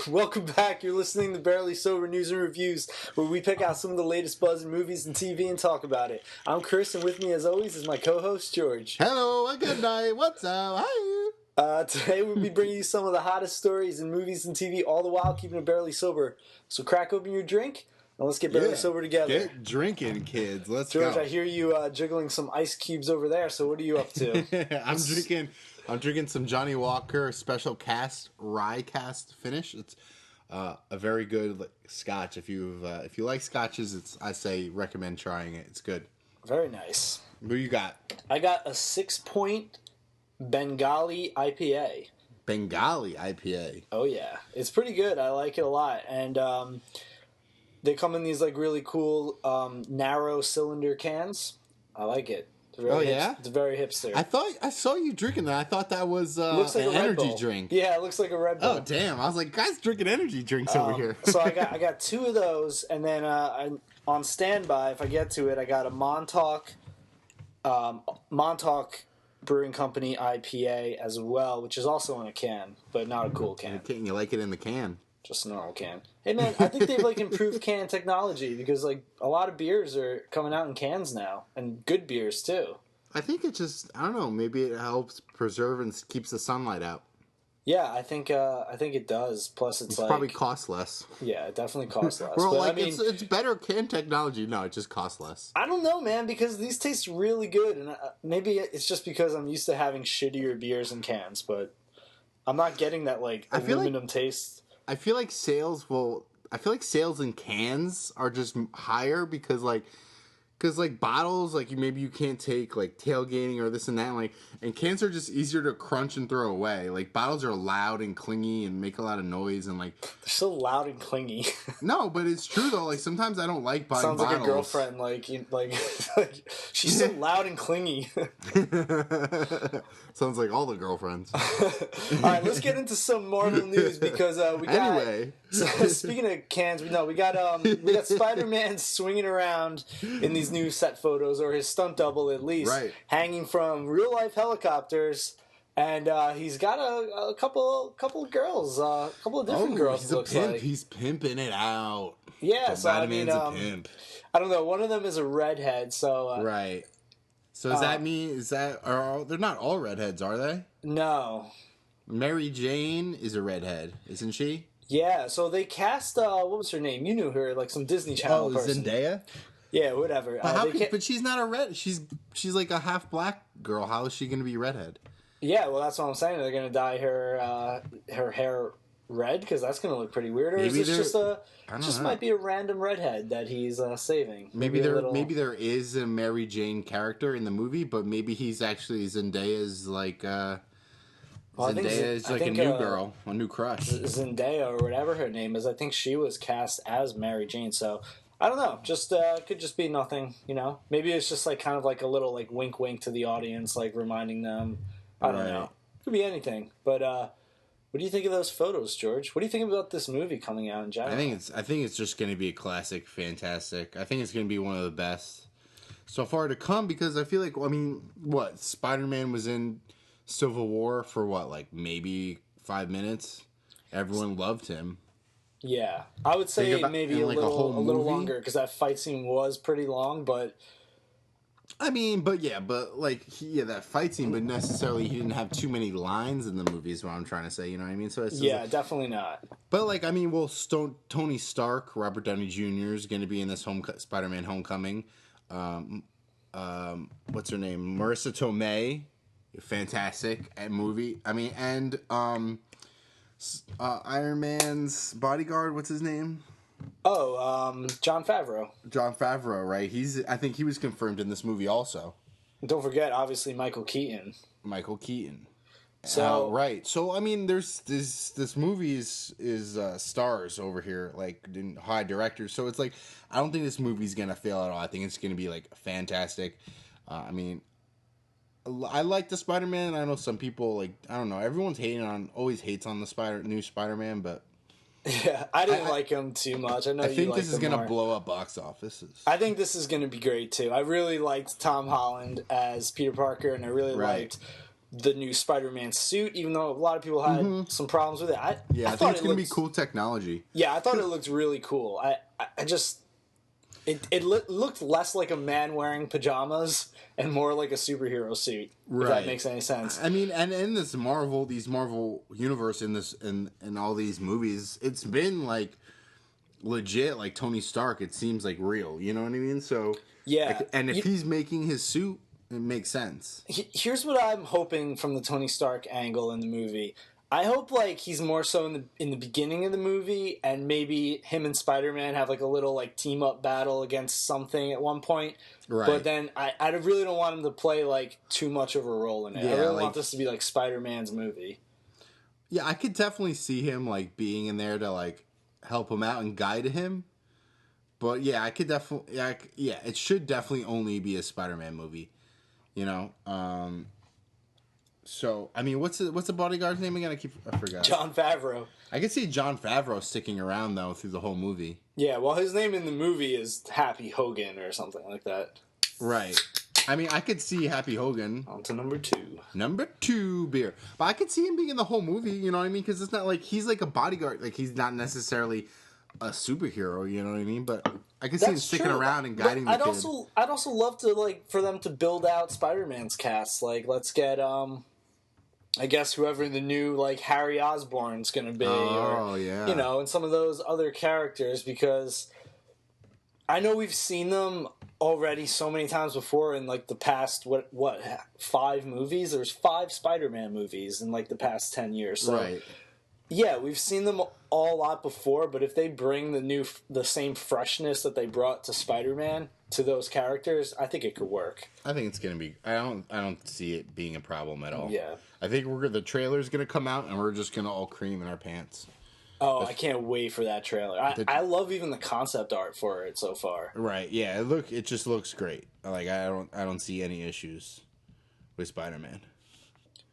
Welcome back. You're listening to Barely Sober News and Reviews, where we pick out some of the latest buzz in movies and TV and talk about it. I'm Chris, and with me, as always, is my co-host, George. Hello, good night. What's up? Hi. Today, we'll be bringing you some of the hottest stories in movies and TV, all the while keeping it barely sober. So crack open your drink, and let's get barely sober together. Get drinking, kids. Let's George, go. I hear you jiggling some ice cubes over there, so what are you up to? I'm drinking some Johnny Walker Special Cast Rye Cast Finish. It's a very good scotch. If you like scotches, I say recommend trying it. It's good. Very nice. What do you got? I got a 6-point Bengali IPA. Bengali IPA. Oh yeah, it's pretty good. I like it a lot, and they come in these like really cool narrow cylinder cans. I like it. It's very hipster. I saw you drinking that. I thought that was looks like an a Red energy Bull. drink. Yeah, it looks like a Red Bull. Oh damn! I was like, guys drinking energy drinks over here. So I got two of those, and then on standby, if I get to it, I got a Montauk Brewing Company IPA as well, which is also in a can, but not a cool can. You like it in the can. Just a normal can. Hey man, I think they've like improved can technology because like a lot of beers are coming out in cans now, and good beers too. I think it just, I don't know, maybe it helps preserve and keeps the sunlight out. Yeah, I think it does. Plus, it's like probably costs less. Yeah, it definitely costs less. Well, but, like I mean, it's better can technology. No, it just costs less. I don't know, man, because these taste really good, and maybe it's just because I'm used to having shittier beers in cans, but I'm not getting that like aluminum taste. I feel like sales in cans are just higher because bottles, like maybe you can't take like tailgating or this and that, and cans are just easier to crunch and throw away. Like bottles are loud and clingy and make a lot of noise and like they're so loud and clingy. No, but it's true though. Like sometimes I don't like buying Sounds bottles. like a girlfriend. Like she's so loud and clingy. Sounds like all the girlfriends. All right, let's get into some Marvel news because we got. Anyway, speaking of cans, we got Spider-Man swinging around in these new set photos, or his stunt double at least, right, hanging from real life helicopters, and he's got a couple of girls, a couple of different girls. He's it looks pimp. like He's pimping it out. Yeah, so Spider-Man's a pimp. I don't know. One of them is a redhead, so right. So does that mean they're not all redheads, are they? No. Mary Jane is a redhead, isn't she? Yeah. So they cast what was her name? You knew her, like some Disney Channel person. Zendaya. Yeah, whatever. But she's not a red. She's like a half black girl. How is she going to be redhead? Yeah, well, that's what I'm saying. They're going to dye her hair red because that's going to look pretty weird. Or Maybe is this just might be a random redhead that he's saving? Maybe there is a Mary Jane character in the movie, but maybe he's actually Zendaya's like. Zendaya is like a new girl, a new crush. Zendaya or whatever her name is. I think she was cast as Mary Jane. So I don't know. Just could just be nothing. You know, maybe it's just like kind of like a little like wink, wink to the audience, like reminding them. I don't know. Could be anything. But what do you think of those photos, George? What do you think about this movie coming out in general? I think it's just going to be a classic, fantastic. I think it's going to be one of the best so far to come because I feel like Spider-Man was in Civil War for maybe 5 minutes. Everyone loved him. Yeah, I would say maybe a little longer because that fight scene was pretty long. But that fight scene, but necessarily he didn't have too many lines in the movie. Is what I'm trying to say. You know what I mean? So it's definitely not. But Tony Stark, Robert Downey Jr. is going to be in this Spider-Man Homecoming. What's her name? Marissa Tomei. Fantastic movie. And Iron Man's bodyguard. What's his name? Oh, Jon Favreau. Jon Favreau, right? I think he was confirmed in this movie also. Don't forget, obviously, Michael Keaton. So right. So there's this movie is stars over here, like high directors. So it's like I don't think this movie's gonna fail at all. I think it's gonna be like fantastic. I like the Spider-Man. I know some people everyone's always hates on the new Spider-Man, but yeah, I didn't like him too much. I think this is gonna blow up box offices. I think this is gonna be great too. I really liked Tom Holland as Peter Parker, and I really liked the new Spider-Man suit, even though a lot of people had some problems with it. I think it's going to be cool technology. Yeah, I thought it looked really cool. I just... It looked less like a man wearing pajamas and more like a superhero suit. Right. If that makes any sense. I mean, and in this Marvel universe, in all these movies, it's been like legit, like Tony Stark. It seems like real. You know what I mean? So yeah. And if he's making his suit, it makes sense. Here's what I'm hoping from the Tony Stark angle in the movie. I hope like he's more so in the beginning of the movie, and maybe him and Spider-Man have like a little like team up battle against something at one point. Right. But then I really don't want him to play like too much of a role in it. Yeah, I really want this to be like Spider-Man's movie. Yeah, I could definitely see him like being in there to like help him out and guide him. But yeah, I could definitely it should definitely only be a Spider-Man movie. You know. So, I mean, what's the bodyguard's name again? I forgot. Jon Favreau. I can see Jon Favreau sticking around, though, through the whole movie. Yeah, well, his name in the movie is Happy Hogan or something like that. Right. I mean, I could see Happy Hogan. On to number 2. Number 2 beer. But I could see him being in the whole movie, you know what I mean? Because it's not like he's like a bodyguard. Like, he's not necessarily a superhero, you know what I mean? But I can see him sticking around and guiding the kid. I'd also love to, like, for them to build out Spider-Man's cast. Like, let's get, I guess whoever the new, like, Harry Osborn's going to be. Yeah. You know, and some of those other characters, because I know we've seen them already so many times before in, like, the past, 5 movies? There's 5 Spider-Man movies in, like, the past 10 years. So, right. Yeah, we've seen them all a lot before, but if they bring the same freshness that they brought to Spider-Man to those characters, I think it could work. I think it's gonna be. I don't see it being a problem at all. Yeah, I think the trailer's gonna come out and we're just gonna all cream in our pants. Oh, I can't wait for that trailer. I love even the concept art for it so far. Right? Yeah. It just looks great. Like I don't see any issues with Spider-Man.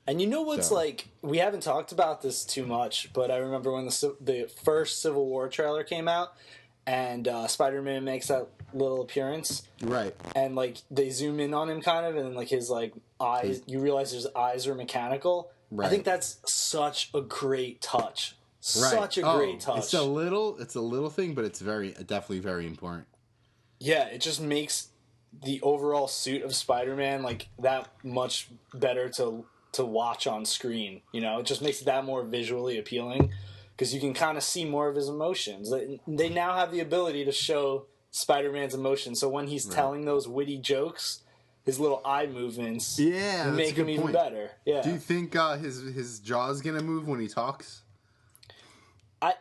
And you know what's like? We haven't talked about this too much, but I remember when the first Civil War trailer came out, and Spider-Man makes that little appearance, right? And like they zoom in on him, kind of, and like his like eyes. You realize his eyes are mechanical. Right. I think that's such a great touch. Right. Such a great touch. It's a little thing, but it's definitely very important. Yeah, it just makes the overall suit of Spider-Man like that much better to watch on screen. You know, it just makes it that more visually appealing because you can kind of see more of his emotions. They now have the ability to show Spider-Man's emotions, so when he's telling those witty jokes, his little eye movements make him even better. Yeah. Do you think his jaw's gonna move when he talks? I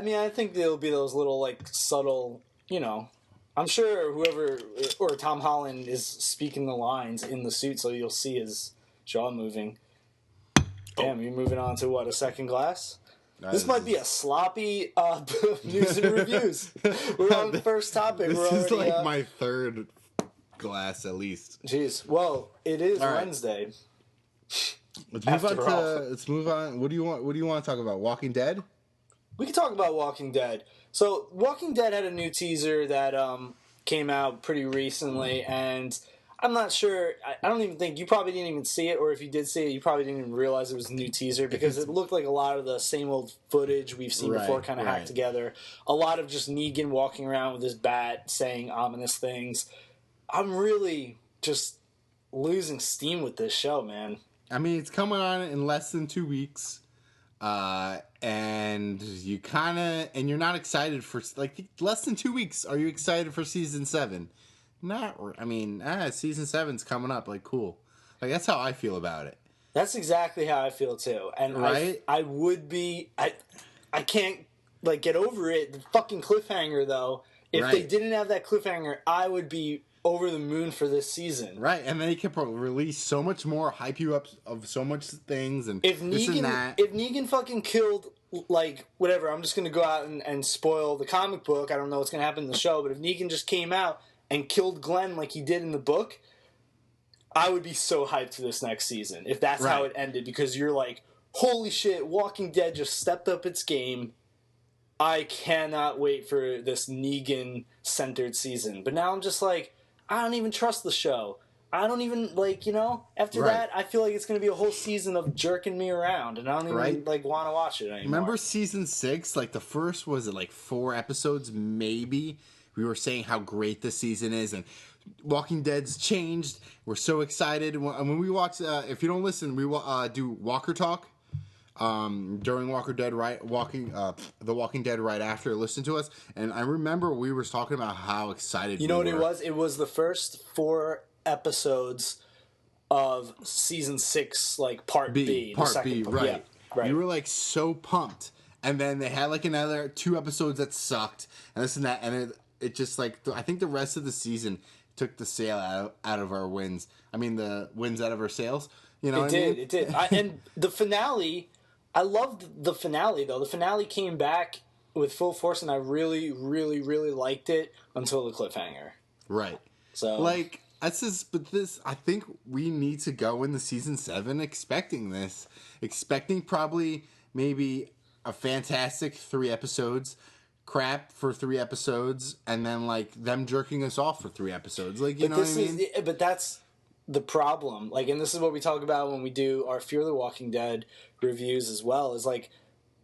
mean, I think there'll be those little like subtle, you know. I'm sure whoever or Tom Holland is speaking the lines in the suit, so you'll see his jaw moving. Damn, you're moving on to what, a second glass? This might be a sloppy news and reviews. We're on the first topic. This is like my third glass at least. Jeez. Well, it is Wednesday. Let's move on. What do you want to talk about? Walking Dead? We can talk about Walking Dead. So, Walking Dead had a new teaser that came out pretty recently, and I'm not sure. I don't even think you probably didn't even see it, or if you did see it, you probably didn't even realize it was a new teaser because it looked like a lot of the same old footage we've seen before kind of hacked together. A lot of just Negan walking around with his bat saying ominous things. I'm really just losing steam with this show, man. I mean, it's coming on in less than 2 weeks. And you're not excited for like less than 2 weeks. Are you excited for season 7? Season 7's coming up. Like, cool. Like, that's how I feel about it. That's exactly how I feel too. And I would be. I can't like get over it. The fucking cliffhanger though. If they didn't have that cliffhanger, I would be over the moon for this season. Right, and they can release so much more, hype you up of so much things, and if this and that. If Negan fucking killed, like, whatever, I'm just going to go out and spoil the comic book. I don't know what's going to happen in the show, but if Negan just came out and killed Glenn like he did in the book, I would be so hyped for this next season, if that's how it ended, because you're like, holy shit, Walking Dead just stepped up its game. I cannot wait for this Negan-centered season. But now I'm just like, I don't even trust the show. I don't even, like, after Right. that, I feel like it's going to be a whole season of jerking me around, and I don't even, Right. like, want to watch it anymore. Remember season 6? Like, the first, was it like 4 episodes, maybe? We were saying how great the season is, and Walking Dead's changed. We're so excited. When we watch, if you don't listen, we do Walker Talk. During The Walking Dead right after, listen to us, and I remember we were talking about how excited You know we what were. it was? It was the first 4 episodes of season 6, like part B, Part the second B, part. right. Yeah, right. We were like so pumped, and then they had like another 2 episodes that sucked, and this and that, and it just like I think the rest of the season took the sail out of our wins. I mean, the wins out of our sails. You know, It did. And the finale, I loved the finale though. The finale came back with full force, and I really, really, really liked it until the cliffhanger. Right. So, like, I think we need to go into season 7 expecting probably maybe a fantastic 3 episodes, crap for 3 episodes, and then like them jerking us off for 3 episodes. Like, you know what I mean? But that's the problem. Like, and this is what we talk about when we do our Fear the Walking Dead reviews as well. Is like,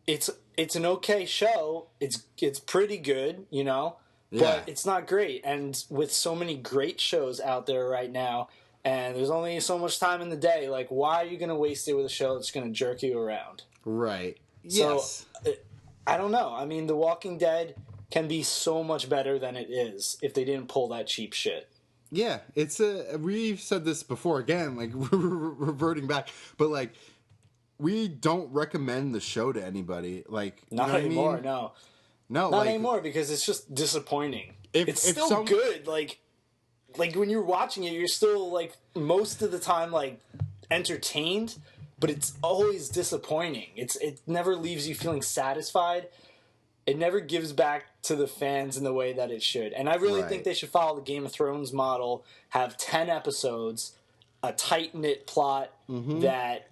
it's an okay show. It's pretty good, but it's not great. And with so many great shows out there right now, and there's only so much time in the day, like, why are you going to waste it with a show that's going to jerk you around? Right. Yes. So, I don't know. I mean, The Walking Dead can be so much better than it is if they didn't pull that cheap shit. Yeah, we've said this before, again, like, reverting back, but like, we don't recommend the show to anybody. Like, not anymore. No, not like, anymore, because it's just disappointing. It's still good. Like when you're watching it, you're still like most of the time like entertained, but it's always disappointing. It never leaves you feeling satisfied. It never gives back to the fans in the way that it should. And I really think they should follow the Game of Thrones model, have 10 episodes, a tight-knit plot that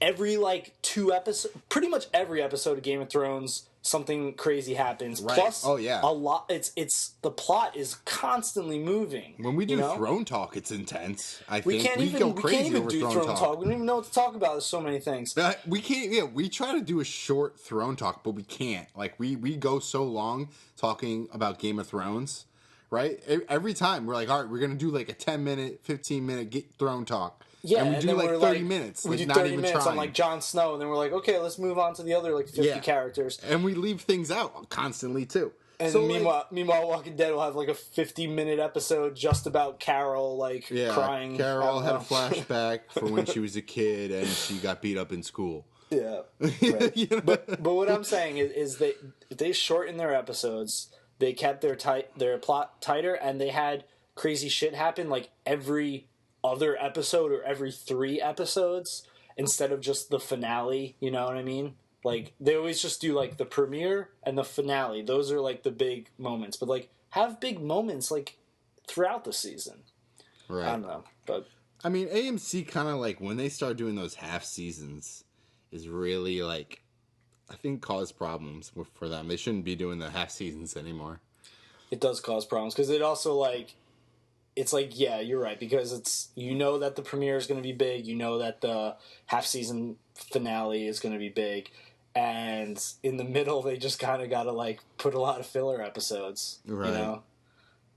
every, 2 episodes, pretty much every episode of Game of Thrones, something crazy happens. Right. Plus, oh, yeah. a lot. The plot is constantly moving. When we do Throne Talk, it's intense. We can't even do Throne Talk. We don't even know what to talk about. There's so many things. We can't. Yeah, we try to do a short Throne Talk, but we can't. Like, we go so long talking about Game of Thrones, right? Every time we're like, all right, we're gonna do like a 10-minute, 15-minute Throne Talk. Yeah, and we do like 30 minutes. We do not 30 even minutes trying. on like Jon Snow, and then we're like, okay, let's move on to the other 50 characters. And we leave things out constantly too. And so, meanwhile, Walking Dead will have like a 50-minute episode just about Carol crying. Carol had a flashback for when she was a kid and she got beat up in school. Yeah, right. But what I'm saying is they shortened their episodes. They kept their plot tighter, and they had crazy shit happen like every other episode or every 3 episodes instead of just the finale. You know what I mean? Like, they always just do like the premiere and the finale. Those are like the big moments. But like, have big moments like throughout the season. Right. I don't know, but I mean, AMC kind of like when they start doing those half seasons is really like, I think, cause problems for them. They shouldn't be doing the half seasons anymore. It does cause problems because it also like, it's like, yeah, you're right, because it's, that the premiere is going to be big, that the half season finale is going to be big, and in the middle they just kind of got to like put a lot of filler episodes, right?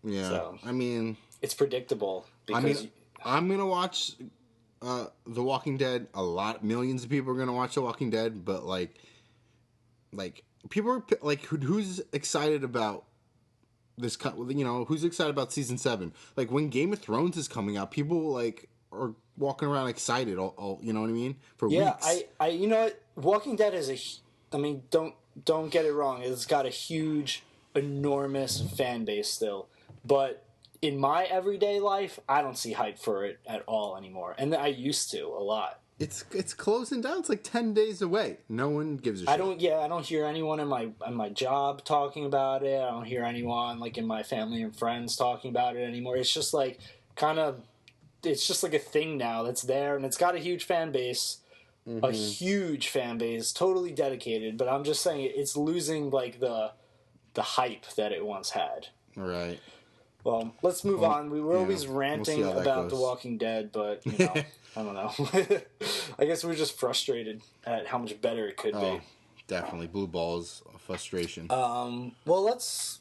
Yeah, so, I mean, it's predictable. Because I'm gonna watch The Walking Dead a lot. Millions of people are gonna watch The Walking Dead, but like people are like, who's excited about this? Who's excited about season 7? Like, when Game of Thrones is coming out, people like are walking around excited. All you know what I mean? For weeks. I you know what? Walking Dead is don't get it wrong. It's got a huge, enormous fan base still, but in my everyday life, I don't see hype for it at all anymore, and I used to a lot. It's closing down. It's like 10 days away. No one gives a shit. I don't hear anyone in my job talking about it. I don't hear anyone like in my family and friends talking about it anymore. It's just like it's just like a thing now that's there, and it's got a huge fan base, a huge fan base, totally dedicated. But I'm just saying it's losing like the hype that it once had. Right. Well, let's move on. We were always We'll ranting see how that about The goes. Walking Dead, but, you know, I don't know. I guess we're just frustrated at how much better it could be. Definitely. Blue balls of frustration. Well, let's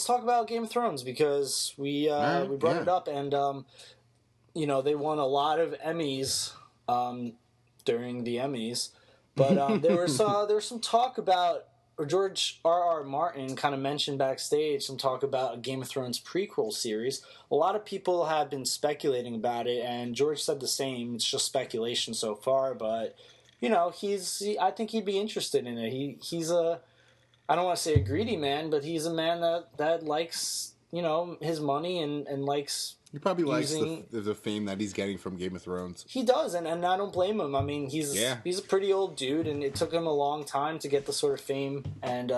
talk about Game of Thrones, because we brought it up, and, you know, they won a lot of Emmys during the Emmys. But there was some talk about, or George R.R. Martin kind of mentioned backstage some talk about a Game of Thrones prequel series. A lot of people have been speculating about it, and George said the same. It's just speculation so far, but you know, I think he'd be interested in it. He's a, I don't want to say a greedy man, but he's a man that likes, you know, his money and likes. He probably likes the fame that he's getting from Game of Thrones. He does, and I don't blame him. I mean, he's a pretty old dude, and it took him a long time to get the sort of fame and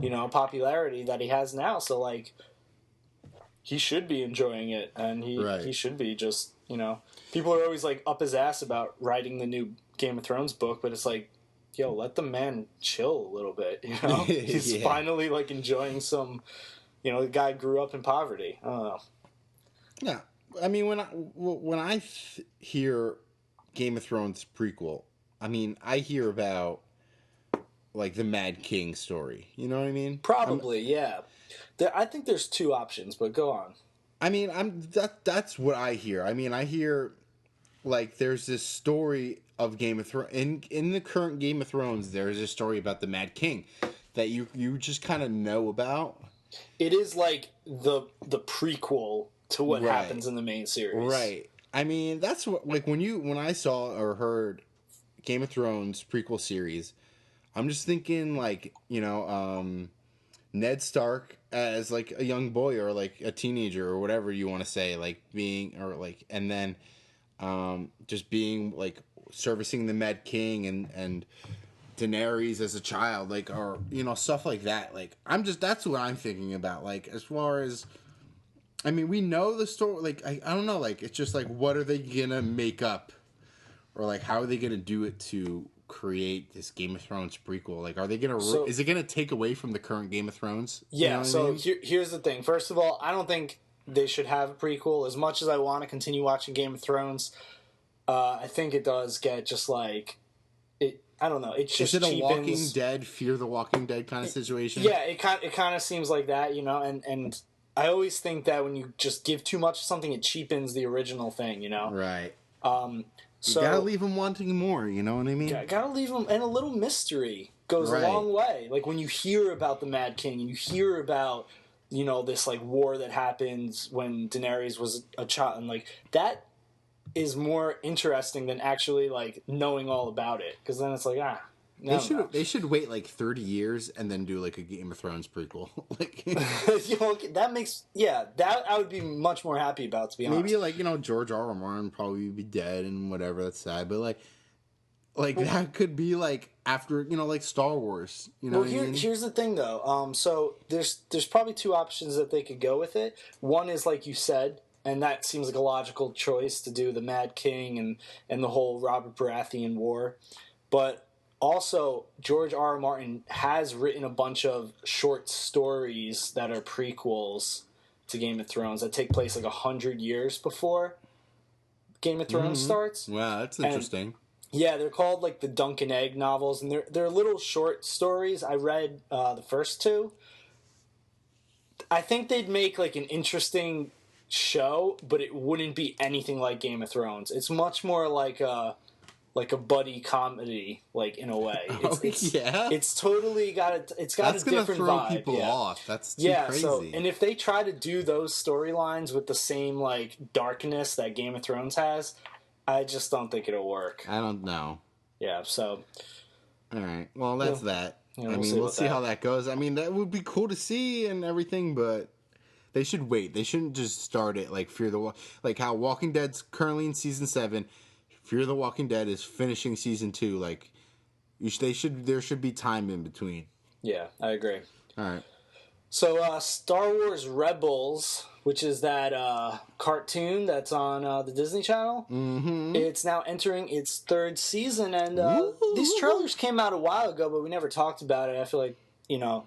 you know, popularity that he has now. So like, he should be enjoying it, and he should be just, you know. People are always like up his ass about writing the new Game of Thrones book, but it's like, yo, let the man chill a little bit. You know, he's finally like enjoying some. You know, the guy grew up in poverty. I don't know. Yeah, I mean, when I hear Game of Thrones prequel, I mean, I hear about like the Mad King story. You know what I mean? Probably, yeah. I think there's two options, but go on. I mean, that's what I hear. I mean, I hear like there's this story of Game of Thrones in the current Game of Thrones. There's a story about the Mad King that you just kind of know about. It is like the prequel to what happens in the main series. Right. I mean, that's what, like, when I saw or heard Game of Thrones prequel series, I'm just thinking, like, you know, Ned Stark as, like, a young boy or, like, a teenager or whatever you want to say, like, being, or, like, and then just being, like, servicing the Mad King and Daenerys as a child, like, or, you know, stuff like that. Like, that's what I'm thinking about, like, as far as, I mean, we know the story, like, I don't know, like, it's just, like, what are they gonna make up? Or, like, how are they gonna do it to create this Game of Thrones prequel? Like, are they gonna, is it gonna take away from the current Game of Thrones? Yeah, you know so I mean? Here's the thing. First of all, I don't think they should have a prequel. As much as I want to continue watching Game of Thrones, I think it does get just, like, I don't know. It's just Is it a cheapens. Walking Dead, Fear the Walking Dead kind of situation? Yeah, it kind of seems like that, you know, and I always think that when you just give too much of something, it cheapens the original thing, you know? Right. So you gotta leave them wanting more, you know what I mean? Gotta leave them, and a little mystery goes a long way. Like, when you hear about the Mad King, and you hear about, you know, this, like, war that happens when Daenerys was a child, and, like, that is more interesting than actually, like, knowing all about it. Because then it's like, They should wait like 30 years and then do like a Game of Thrones prequel. Like, you know, that makes that I would be much more happy about, to be honest. Maybe like, you know, George R. R. Martin probably be dead and whatever. That's sad, but like that could be like after, you know, like Star Wars. You know, here's the thing though. So there's probably two options that they could go with it. One is like you said, and that seems like a logical choice to do the Mad King and the whole Robert Baratheon war, but also, George R. R. Martin has written a bunch of short stories that are prequels to Game of Thrones that take place like 100 years before Game of Thrones starts. Wow, that's interesting. Yeah, they're called like the Dunk and Egg novels, and they're little short stories. I read the first two. I think they'd make like an interesting show, but it wouldn't be anything like Game of Thrones. It's much more like a buddy comedy, like, in a way. It's totally got a different vibe. That's gonna throw people off. That's too crazy. So, and if they try to do those storylines with the same, like, darkness that Game of Thrones has, I just don't think it'll work. I don't know. Yeah, so. Alright, well, that's that. Yeah, I mean, we'll see how that goes. I mean, that would be cool to see and everything, but they should wait. They shouldn't just start it like like how Walking Dead's currently in season 7. Fear the Walking Dead is finishing season 2. Like, there should be time in between. Yeah, I agree. All right. So, Star Wars Rebels, which is that cartoon that's on the Disney Channel, it's now entering its 3rd season, and these trailers came out a while ago, but we never talked about it. I feel like, you know,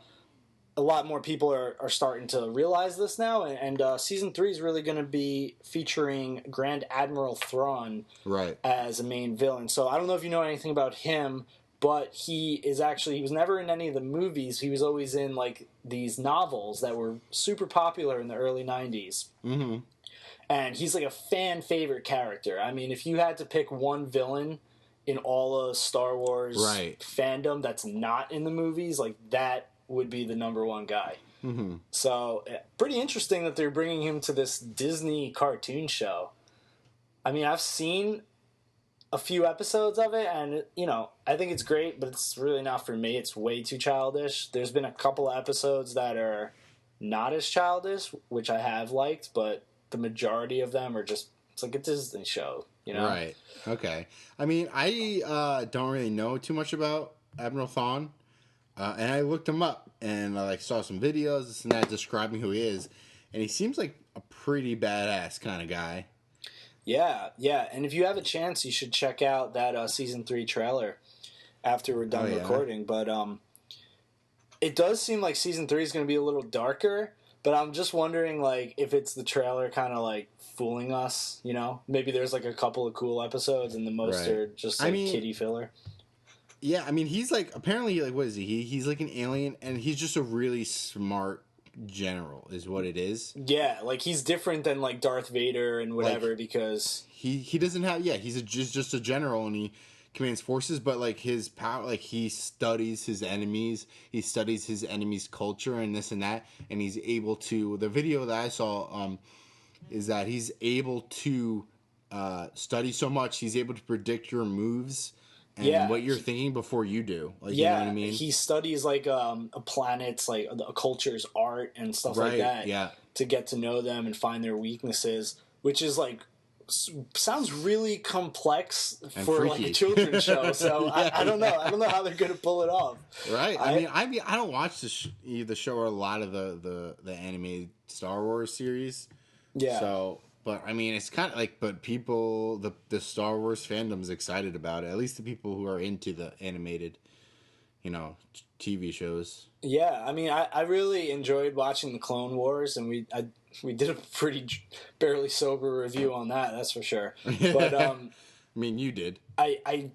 a lot more people are starting to realize this now, and season 3 is really going to be featuring Grand Admiral Thrawn Right. as a main villain. So I don't know if you know anything about him, but he was never in any of the movies. He was always in like these novels that were super popular in the early 90s. Mm-hmm. And he's like a fan favorite character. I mean, if you had to pick one villain in all of Star Wars fandom that's not in the movies, like that would be the number one guy. Mm-hmm. So pretty interesting that they're bringing him to this Disney cartoon show. I mean, I've seen a few episodes of it, and I think it's great, but it's really not for me. It's way too childish. There's been a couple of episodes that are not as childish, which I have liked, but the majority of them are just, it's like a Disney show, Right. Okay. I mean, I don't really know too much about Admiral Thrawn, and I looked him up, and I saw some videos, this and that, describing who he is, and he seems like a pretty badass kind of guy. Yeah, and if you have a chance, you should check out that season 3 trailer after we're done recording. But it does seem like season 3 is going to be a little darker, but I'm just wondering if it's the trailer kind of fooling us, Maybe there's a couple of cool episodes and the most are just kiddie filler. Yeah, I mean, he's apparently, what is he? He's an alien, and he's just a really smart general is what it is. Yeah, he's different than Darth Vader and whatever, because he doesn't have he's just a general, and he commands forces, but his power, he studies his enemies, culture and this and that, and he's able to, the video that I saw is that he's able to study so much, he's able to predict your moves and what you're thinking before you do. You know what I mean? He studies a planet's a culture's art and stuff like that to get to know them and find their weaknesses, which is sounds really complex and for freaky. A children's show. So I don't know. I don't know how they're going to pull it off. Right. I mean, I don't watch the show or a lot of the animated Star Wars series. Yeah. So. But, I mean, it's kind of but people, the Star Wars fandom's excited about it. At least the people who are into the animated, TV shows. Yeah, I mean, I really enjoyed watching the Clone Wars, and we did a pretty barely sober review on that, that's for sure. But, I mean, you did. I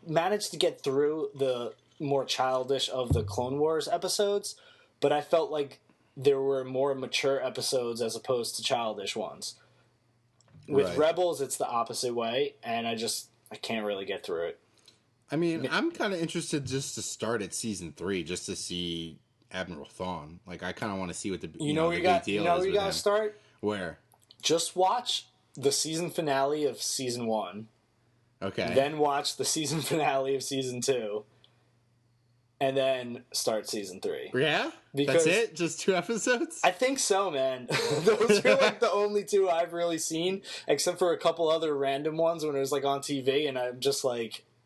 managed to get through the more childish of the Clone Wars episodes, but I felt like there were more mature episodes as opposed to childish ones. With Rebels, it's the opposite way, and I can't really get through it. I mean, I'm kind of interested just to start at season 3, just to see Admiral Thrawn. I kind of want to see what the big deal is. You know where you got to start? Where? Just watch the season finale of season 1. Okay. Then watch the season finale of season 2. And then start season 3. Yeah? That's it? Just 2 episodes? I think so, man. Those are the only 2 I've really seen, except for a couple other random ones when it was on TV, and I'm just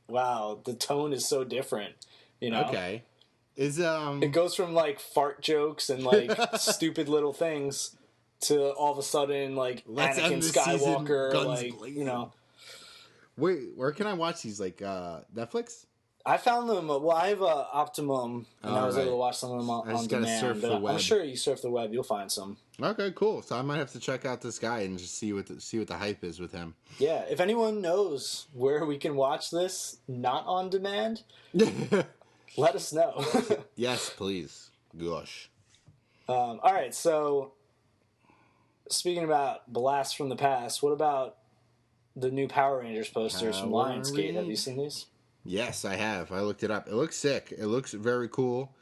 wow, the tone is so different, Okay. It goes from fart jokes and stupid little things to all of a sudden Anakin Skywalker, Wait, where can I watch these? Netflix? I found them. Well, I have Optimum, and I was able to watch some of them on demand. Surf the web. I'm sure you surf the web, you'll find some. Okay, cool. So I might have to check out this guy and just see what the hype is with him. Yeah, if anyone knows where we can watch this not on demand, let us know. Yes, please. Gosh. All right. So, speaking about blasts from the past, what about the new Power Rangers posters from Lionsgate? Have you seen these? Yes, I have. I looked it up. It looks sick. It looks very cool.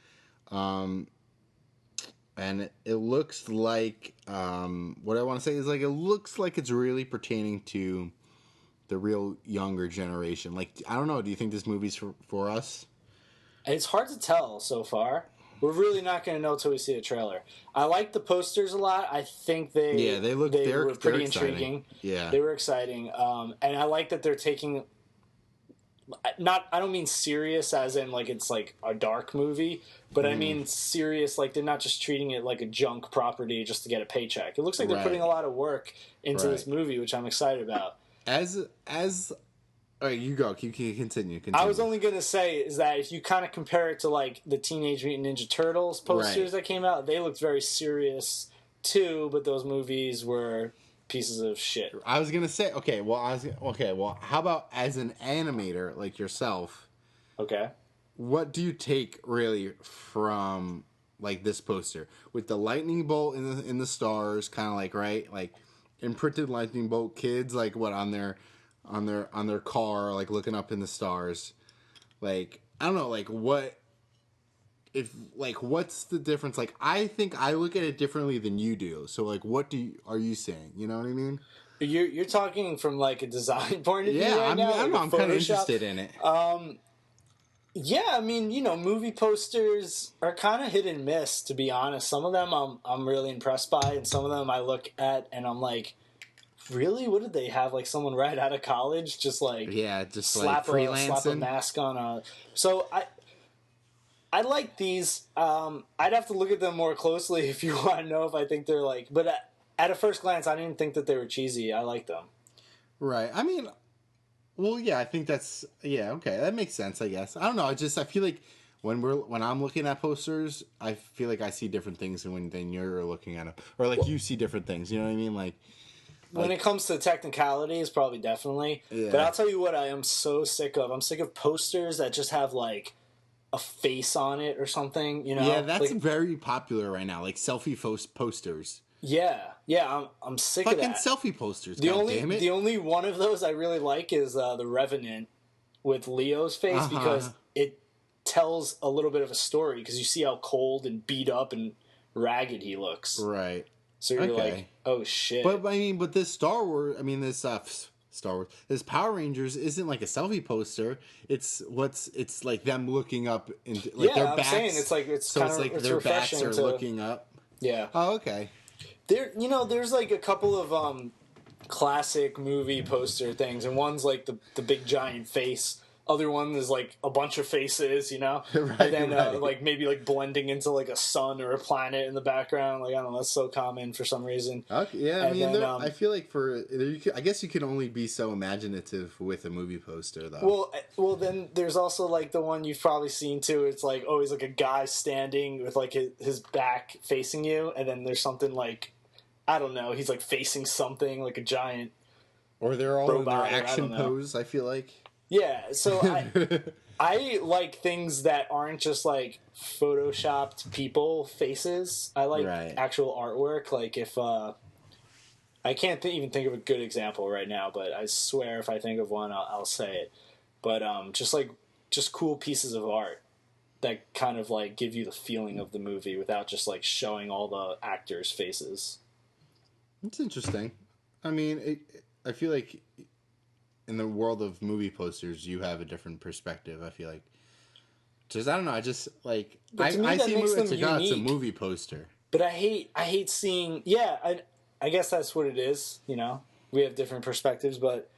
And it looks like, what I want to say is it looks like it's really pertaining to the real younger generation. I don't know. Do you think this movie's for us? It's hard to tell so far. We're really not going to know until we see a trailer. I like the posters a lot. I think they were pretty intriguing. Yeah. They were exciting. And I like that they're taking... I don't mean serious as in it's a dark movie, but I mean serious they're not just treating it like a junk property just to get a paycheck. It looks like they're putting a lot of work into this movie, which I'm excited about. As All right, you go. You can continue. I was only gonna say is that if you kind of compare it to like the Teenage Mutant Ninja Turtles posters that came out, they looked very serious too, but those movies were pieces of shit. I was gonna say, well, how about as an animator like yourself? Okay. What do you take really from like this poster with the lightning bolt in the stars, kind of like right, like imprinted lightning bolt, kids like what on their car, like looking up in the stars, like I don't know, like what if like what's the difference? Like I think I look at it differently than you do. So like, what are you saying? You know what I mean? You're talking from like a design point of view Yeah, right now. I don't know. I'm kind of interested in it. Yeah, I mean, movie posters are kind of hit and miss, to be honest. Some of them I'm really impressed by, and some of them I look at and I'm like, really? What did they have? Like someone right out of college, just like slap a mask on a. So I like these. I'd have to look at them more closely if you want to know if I think they're like. But at a first glance, I didn't think that they were cheesy. I like them. Right. I mean. Well, yeah, I think that's okay. That makes sense, I guess. I don't know. I feel like when I'm looking at posters, I feel like I see different things than you're looking at them, or like you see different things. You know what I mean? Like when it comes to technicalities, probably definitely. Yeah. But I'll tell you what, I am so sick of. I'm sick of posters that just have like a face on it or something. Yeah, that's like, very popular right now. Like selfie posters. Yeah, I'm sick of that. Fucking selfie posters. The only one of those I really like is The Revenant with Leo's face because it tells a little bit of a story because you see how cold and beat up and ragged he looks. Right. So you're like, oh shit. But this Star Wars, this Power Rangers isn't like a selfie poster. It's like them looking up into like their backs. I'm saying it's their backs are looking up. Yeah. Oh, okay. There's like a couple of classic movie poster things, and one's like the big giant face. Other one is like a bunch of faces, Right, and then like maybe like blending into like a sun or a planet in the background. Like I don't know, that's so common for some reason. Okay, yeah, I feel like I guess you can only be so imaginative with a movie poster, though. Well, then there's also like the one you've probably seen too. It's like always like a guy standing with like his back facing you, and then there's something like I don't know. He's like facing something like a giant. Or they're all in their action pose. I feel like. Yeah, so I like things that aren't just like photoshopped people faces. I like actual artwork. Like if I can't even think of a good example right now, but I swear if I think of one, I'll say it. But just cool pieces of art that kind of like give you the feeling of the movie without just like showing all the actors' faces. It's interesting. I mean, I feel like. In the world of movie posters, you have a different perspective. I feel like, just I don't know. I just like I see a movie. It's a movie poster. But I hate seeing. Yeah, I guess that's what it is. We have different perspectives, but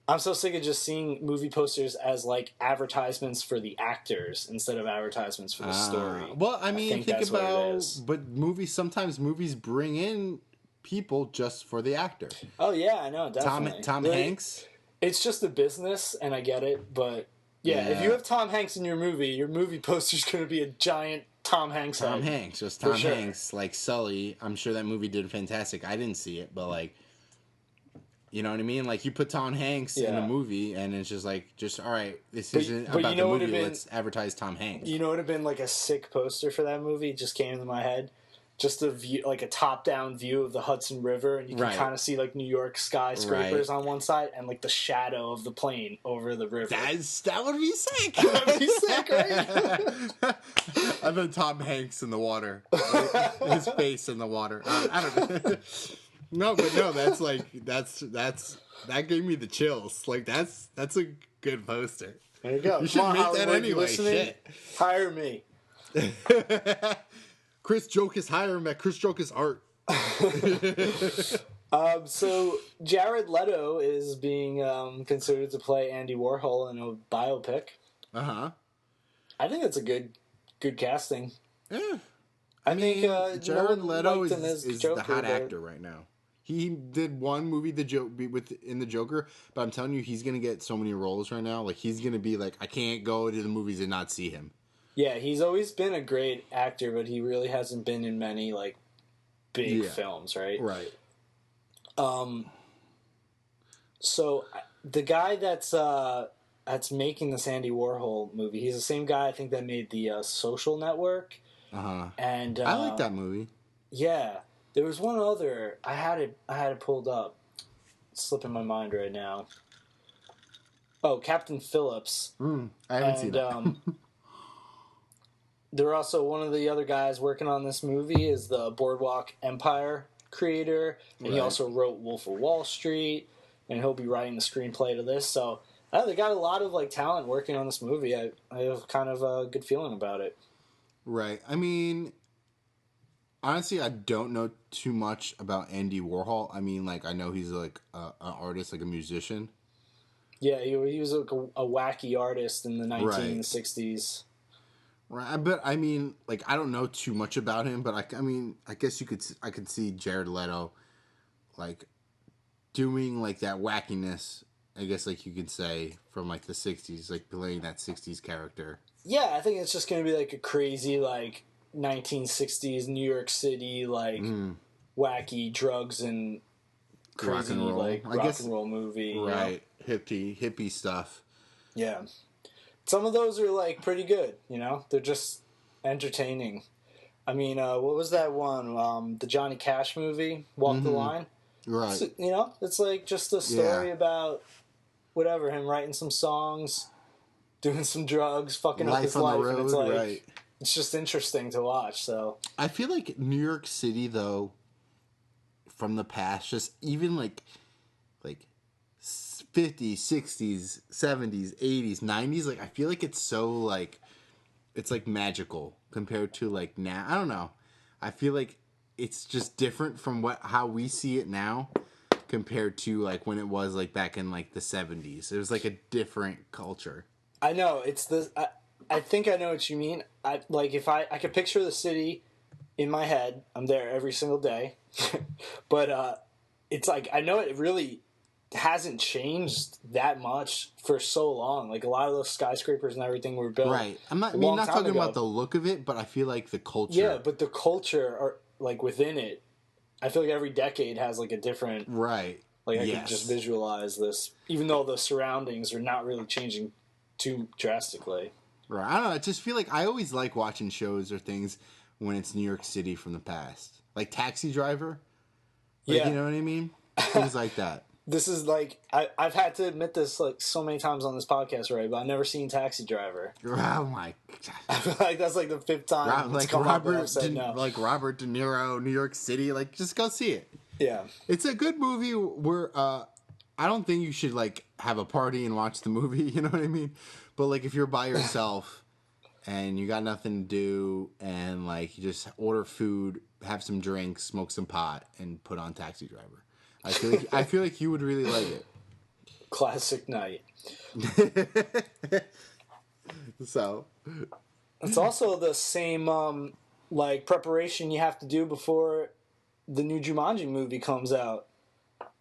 I'm so sick of just seeing movie posters as like advertisements for the actors instead of advertisements for the story. Well, I mean, think about sometimes movies bring in people just for the actor. Oh yeah, I know. Definitely. Tom Hanks. It's just a business, and I get it, but if you have Tom Hanks in your movie poster's going to be a giant Tom Hanks head. Tom Hanks, like Sully. I'm sure that movie did fantastic. I didn't see it, but like, you know what I mean? Like, you put Tom Hanks in a movie, and it's just like, all right, this isn't about the movie, let's advertise Tom Hanks. You know what would have been like a sick poster for that movie? It just came into my head. Just a view, like a top-down view of the Hudson River, and you can kind of see like New York skyscrapers on one side, and like the shadow of the plane over the river. That would be sick. That would be sick, right? And then Tom Hanks in the water, his face in the water. I don't know. That's that gave me the chills. Like that's a good poster. There you go. You should make that anyway. Shit. Hire me. Chris Jokas, hire him at Chris Jokas Art. So Jared Leto is being considered to play Andy Warhol in a biopic. I think that's a good casting. Yeah. I think Jared Leto is the hot actor right now. He did one movie, in the Joker, but I'm telling you, he's gonna get so many roles right now. Like he's gonna be like, I can't go to the movies and not see him. Yeah, he's always been a great actor, but he really hasn't been in many like big films, right? Right. So the guy that's making this Andy Warhol movie, he's the same guy I think that made the Social Network. And I like that movie. Yeah, there was one other. I had it pulled up. It's slipping my mind right now. Oh, Captain Phillips. I haven't seen that. They're also one of the other guys working on this movie is the Boardwalk Empire creator, and he also wrote Wolf of Wall Street, and he'll be writing the screenplay to this. So they got a lot of like talent working on this movie. I have kind of a good feeling about it. Right. I mean, honestly, I don't know too much about Andy Warhol. I mean, like I know he's like an artist, like a musician. Yeah, he was like a wacky artist in the 1960s. Right, but I mean, like I don't know too much about him, but I mean, I guess I could see Jared Leto, like, doing like that wackiness. I guess like you could say from like the '60s, like playing that '60s character. Yeah, I think it's just gonna be like a crazy like 1960s New York City like wacky drugs and crazy rock and roll movie, right? You know? Hippie stuff. Yeah. Some of those are, like, pretty good, you know? They're just entertaining. I mean, what was that one? The Johnny Cash movie, Walk the Line? Right. So, you know, it's, like, just a story about, whatever, him writing some songs, doing some drugs, fucking up his life. Road, and it's, like, it's just interesting to watch, so. I feel like New York City, though, from the past, just even, like 50s, 60s, 70s, 80s, 90s, like I feel like it's so like it's like magical compared to like now. I don't know. I feel like it's just different from how we see it now compared to like when it was like back in like the 70s. It was like a different culture. I know, it's I think I know what you mean. If I could picture the city in my head. I'm there every single day. But it's like I know it really hasn't changed that much for so long. Like a lot of those skyscrapers and everything were built. Right. I'm not talking about the look of it, but I feel like the culture. Yeah, but the culture or like within it, I feel like every decade has like a different. Right. Like I could just visualize this, even though the surroundings are not really changing too drastically. Right. I don't know. I just feel like I always like watching shows or things when it's New York City from the past, like Taxi Driver. Like, yeah. You know what I mean? Things like that. This is like I've had to admit this like so many times on this podcast, right? But I've never seen Taxi Driver. Oh my god! I feel like that's like the fifth time. Like Robert De Niro, New York City. Like, just go see it. Yeah, it's a good movie. Where I don't think you should like have a party and watch the movie. You know what I mean? But like if you're by yourself and you got nothing to do and like you just order food, have some drinks, smoke some pot, and put on Taxi Driver. I feel like you would really like it. Classic night. So, it's also the same like preparation you have to do before the new Jumanji movie comes out.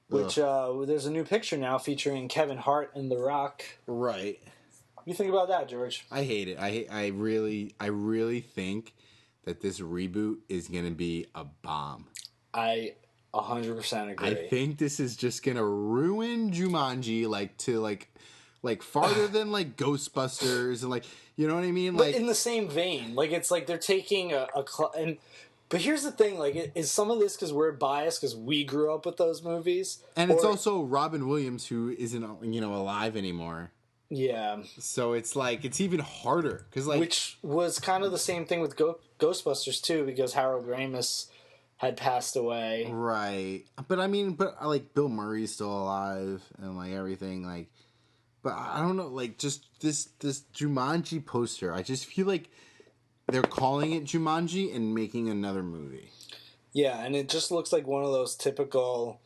Which there's a new picture now featuring Kevin Hart and The Rock. Right. What do you think about that, George? I hate it. I really think that this reboot is going to be a bomb. I 100% agree. I think this is just gonna ruin Jumanji, like farther than like Ghostbusters and like, you know what I mean? But like in the same vein, like it's like they're taking but here's the thing, like is some of this because we're biased because we grew up with those movies, and it's also Robin Williams who isn't alive anymore. Yeah. So it's like it's even harder because like which was kind of the same thing with Ghostbusters too, because Harold Ramis had passed away. Right. But I mean, like Bill Murray's still alive and like everything, like, but I don't know, like just this Jumanji poster, I just feel like they're calling it Jumanji and making another movie. Yeah, and it just looks like one of those typical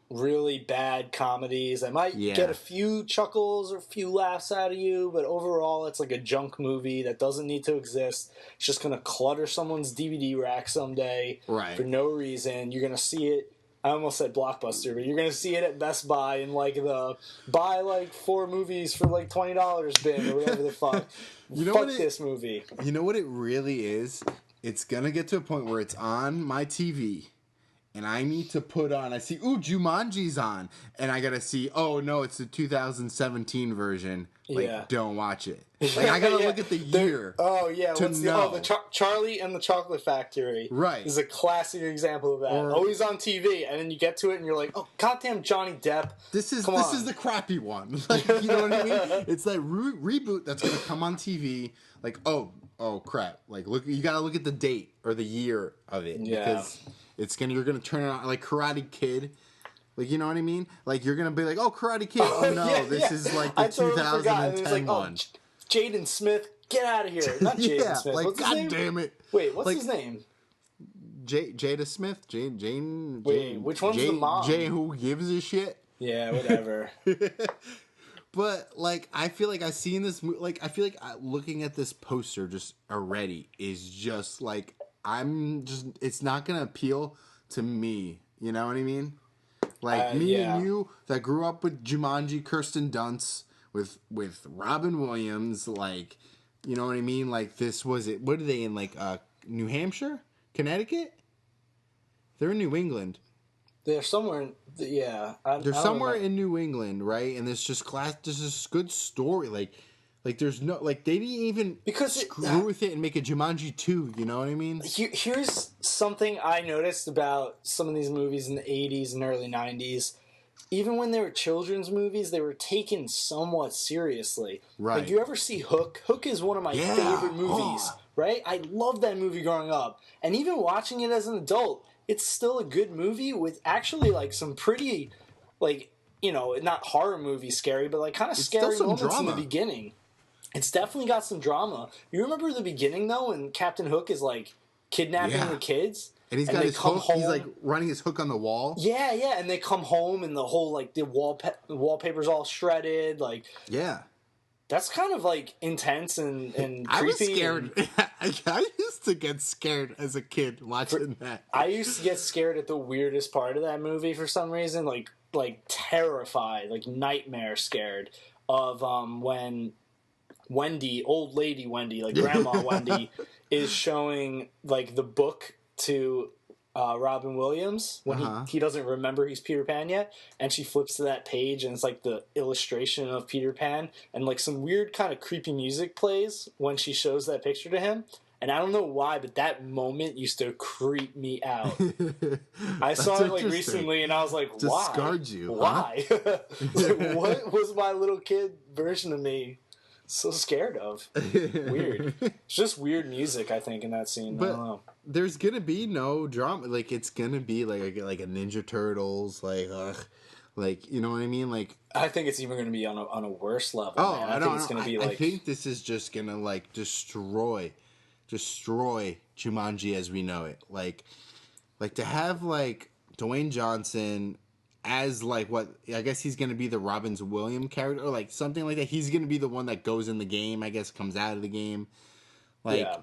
really bad comedies. I might get a few chuckles or a few laughs out of you, but overall it's like a junk movie that doesn't need to exist. It's just going to clutter someone's DVD rack someday for no reason. You're going to see it I almost said Blockbuster, but you're gonna see it at Best Buy in like the buy like 4 movies for like $20 bin or whatever the fuck. Fuck this movie. You know what it really is? It's gonna get to a point where it's on my TV. And I need to put on, I see, ooh, Jumanji's on. And I gotta see, oh no, it's the 2017 version. Like, don't watch it. Like, I gotta look at the year. Oh, yeah. To know. The Charlie and the Chocolate Factory. Right. Is a classic example of that. Always on TV, and then you get to it and you're like, oh, goddamn Johnny Depp. This is the crappy one. Like, you know what I mean? It's that reboot that's gonna come on TV. Like, oh crap. Like, look, you gotta look at the date or the year of it. Yeah. Because you're gonna turn it on like Karate Kid, like, you know what I mean? Like, you're gonna be like, oh, Karate Kid. Oh no, this is like the 2010 one. Jaden Smith, get out of here! Not Jaden Smith. Like, what's his name? damn it! Wait, what's his name? Jada Smith. Jane. Wait, which one's the mom? Jane, who gives a shit? Yeah, whatever. But like, I feel like I've seen this. Like, I feel like looking at this poster just already is just like. It's not gonna appeal to me. You know what I mean? Like me and you that grew up with Jumanji, Kirsten Dunst, with Robin Williams. Like, you know what I mean? Like, this was it. What are they in? Like, New Hampshire, Connecticut? They're in New England. They're somewhere. They're somewhere in New England, right? And there's just There's this good story, Like, there's no, like, they didn't even screw with it and make a Jumanji 2, you know what I mean? Here's something I noticed about some of these movies in the 80s and early 90s. Even when they were children's movies, they were taken somewhat seriously. Right. Like, you ever see Hook? Hook is one of my favorite movies, right? I loved that movie growing up. And even watching it as an adult, it's still a good movie with actually, like, some pretty, like, you know, not horror movie scary, but, like, kind of scary moments in the beginning. It's definitely got some drama. You remember the beginning, though, when Captain Hook is, like, kidnapping the kids? And he's got his hook. Home. He's, like, running his hook on the wall. Yeah. And they come home, and the whole, like, the wallpaper's all shredded. Like, yeah. That's kind of, like, intense and creepy. I was scared. I used to get scared as a kid watching that. I used to get scared at the weirdest part of that movie for some reason. Like terrified, like, nightmare scared of when Wendy, old lady Wendy, like Grandma Wendy, is showing, like, the book to Robin Williams when he doesn't remember he's Peter Pan yet, and she flips to that page and it's like the illustration of Peter Pan, and like some weird kind of creepy music plays when she shows that picture to him. And I don't know why, but that moment used to creep me out. I saw it, like, recently, and I was like, why? Scarred you. Why? Like, what was my little kid version of me so scared of? Weird. It's just weird music, I think, in that scene. But I don't know. There's gonna be no drama. Like, it's gonna be like a Ninja Turtles, like you know what I mean? Like, I think it's even gonna be on a worse level. Oh, man. I think it's gonna be like. I think this is just gonna, like, destroy Jumanji as we know it. Like to have, like, Dwayne Johnson as, like, what I guess he's gonna be the Robin Williams character, or like something like that. He's gonna be the one that goes in the game. I guess comes out of the game. Like, yeah.